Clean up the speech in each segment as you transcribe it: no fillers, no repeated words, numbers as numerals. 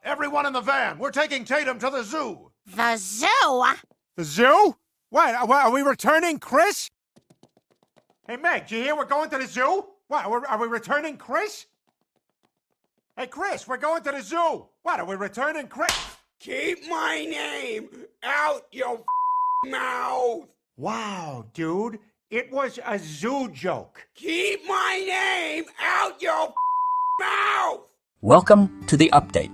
Everyone in the van, we're taking Tatum to the zoo. The zoo? The zoo? What, are we returning Chris? Hey, Meg, do you hear we're going to the zoo? What, are we returning Chris? Hey, Chris, we're going to the zoo. What, are we returning Chris? Keep my name out your mouth. Wow, dude, it was a zoo joke. Keep my name out your mouth. Welcome to the update.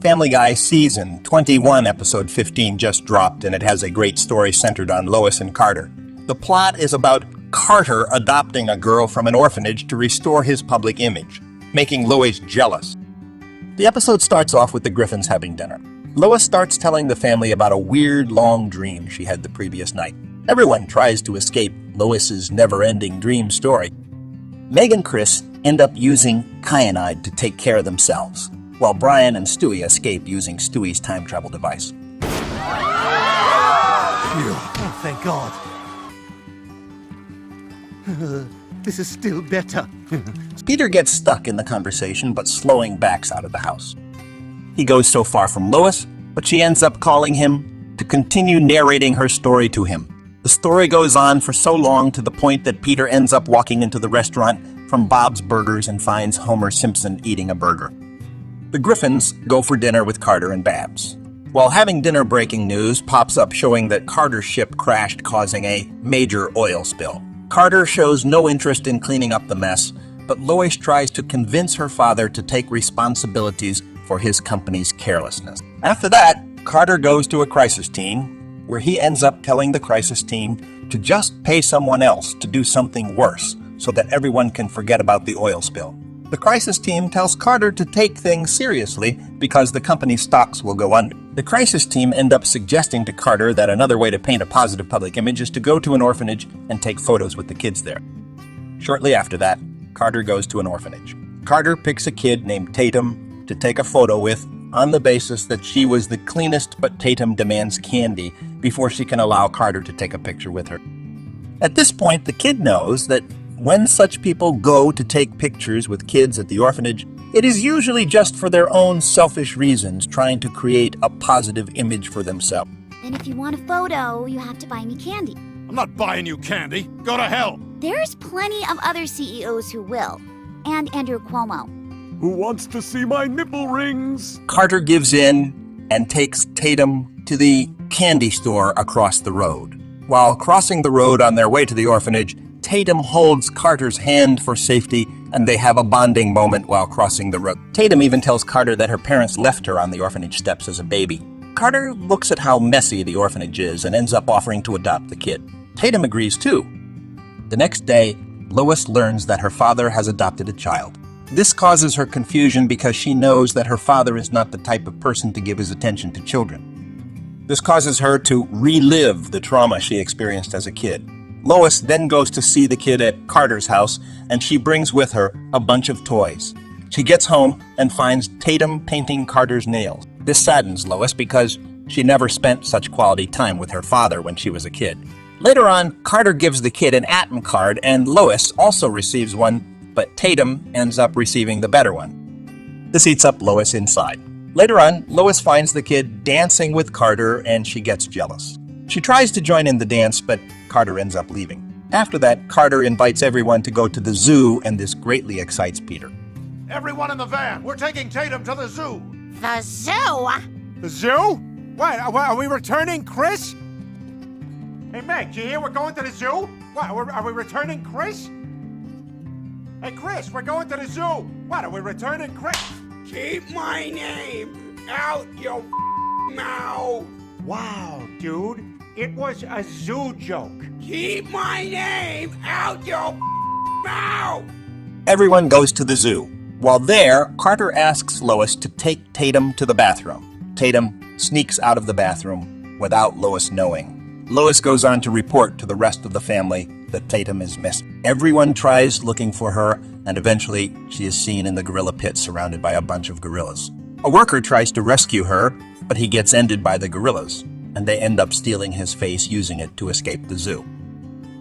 Family Guy Season 21, Episode 15 just dropped, and it has a great story centered on Lois and Carter. The plot is about Carter adopting a girl from an orphanage to restore his public image, making Lois jealous. The episode starts off with the Griffins having dinner. Lois starts telling the family about a weird, long dream she had the previous night. Everyone tries to escape Lois's never-ending dream story. Meg and Chris end up using cyanide to take care of themselves, while Brian and Stewie escape using Stewie's time travel device. Oh, thank God. This is still better. Peter gets stuck in the conversation, but slowing backs out of the house. He goes so far from Lois, but she ends up calling him to continue narrating her story to him. The story goes on for so long to the point that Peter ends up walking into the restaurant from Bob's Burgers and finds Homer Simpson eating a burger. The Griffins go for dinner with Carter and Babs. While having dinner, breaking news pops up showing that Carter's ship crashed, causing a major oil spill. Carter shows no interest in cleaning up the mess, but Lois tries to convince her father to take responsibilities for his company's carelessness. After that, Carter goes to a crisis team, where he ends up telling the crisis team to just pay someone else to do something worse so that everyone can forget about the oil spill. The crisis team tells Carter to take things seriously because the company's stocks will go under. The crisis team end up suggesting to Carter that another way to paint a positive public image is to go to an orphanage and take photos with the kids there. Shortly after that, Carter goes to an orphanage. Carter picks a kid named Tatum to take a photo with on the basis that she was the cleanest, but Tatum demands candy before she can allow Carter to take a picture with her. At this point, the kid knows that when such people go to take pictures with kids at the orphanage, it is usually just for their own selfish reasons, trying to create a positive image for themselves. And if you want a photo, you have to buy me candy. I'm not buying you candy. Go to hell. There's plenty of other CEOs who will. And Andrew Cuomo. Who wants to see my nipple rings? Carter gives in and takes Tatum to the candy store across the road. While crossing the road on their way to the orphanage, Tatum holds Carter's hand for safety, and they have a bonding moment while crossing the road. Tatum even tells Carter that her parents left her on the orphanage steps as a baby. Carter looks at how messy the orphanage is and ends up offering to adopt the kid. Tatum agrees too. The next day, Lois learns that her father has adopted a child. This causes her confusion because she knows that her father is not the type of person to give his attention to children. This causes her to relive the trauma she experienced as a kid. Lois then goes to see the kid at Carter's house, and she brings with her a bunch of toys. She gets home and finds Tatum painting Carter's nails. This saddens Lois because she never spent such quality time with her father when she was a kid. Later on, Carter gives the kid an attemp card, and Lois also receives one, but Tatum ends up receiving the better one. This eats up Lois inside. Later on, Lois finds the kid dancing with Carter, and she gets jealous. She tries to join in the dance, but Carter ends up leaving. After that, Carter invites everyone to go to the zoo, and this greatly excites Peter. Everyone in the van, we're taking Tatum to the zoo. The zoo? The zoo? What, are we returning Chris? Hey, Meg, do you hear we're going to the zoo? What, are we returning Chris? Hey, Chris, we're going to the zoo. What, are we returning Chris? Keep my name out your mouth. Wow, dude, it was a zoo joke. Keep my name out your mouth. Everyone goes to the zoo. While there, Carter asks Lois to take Tatum to the bathroom. Tatum sneaks out of the bathroom without Lois knowing. Lois goes on to report to the rest of the family that Tatum is missing. Everyone tries looking for her, and eventually she is seen in the gorilla pit surrounded by a bunch of gorillas. A worker tries to rescue her, but he gets ended by the gorillas, and they end up stealing his face using it to escape the zoo.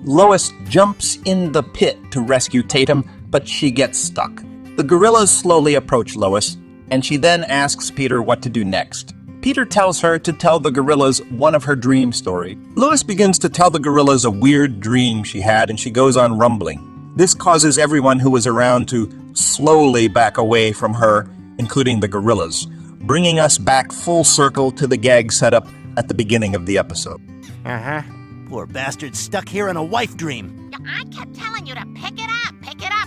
Lois jumps in the pit to rescue Tatum, but she gets stuck. The gorillas slowly approach Lois, and she then asks Peter what to do next. Peter tells her to tell the gorillas one of her dream story. Lois begins to tell the gorillas a weird dream she had, and she goes on rumbling. This causes everyone who was around to slowly back away from her, including the gorillas, bringing us back full circle to the gag setup at the beginning of the episode. Poor bastard's stuck here in a wife dream. I kept telling you to pick it up,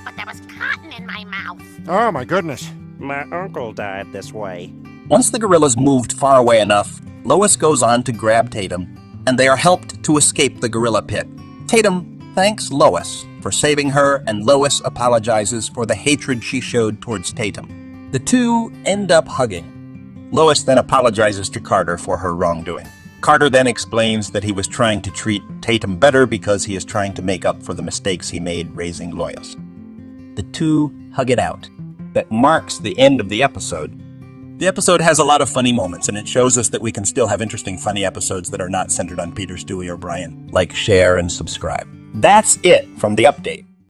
but there was cotton in my mouth. Oh my goodness. My uncle died this way. Once the gorillas moved far away enough, Lois goes on to grab Tatum, and they are helped to escape the gorilla pit. Tatum thanks Lois for saving her, and Lois apologizes for the hatred she showed towards Tatum. The two end up hugging. Lois then apologizes to Carter for her wrongdoing. Carter then explains that he was trying to treat Tatum better because he is trying to make up for the mistakes he made raising Lois. The two hug it out. That marks the end of the episode. The episode has a lot of funny moments, and it shows us that we can still have interesting, funny episodes that are not centered on Peter, Stewie, or Brian. Like, share, and subscribe. That's it from the update.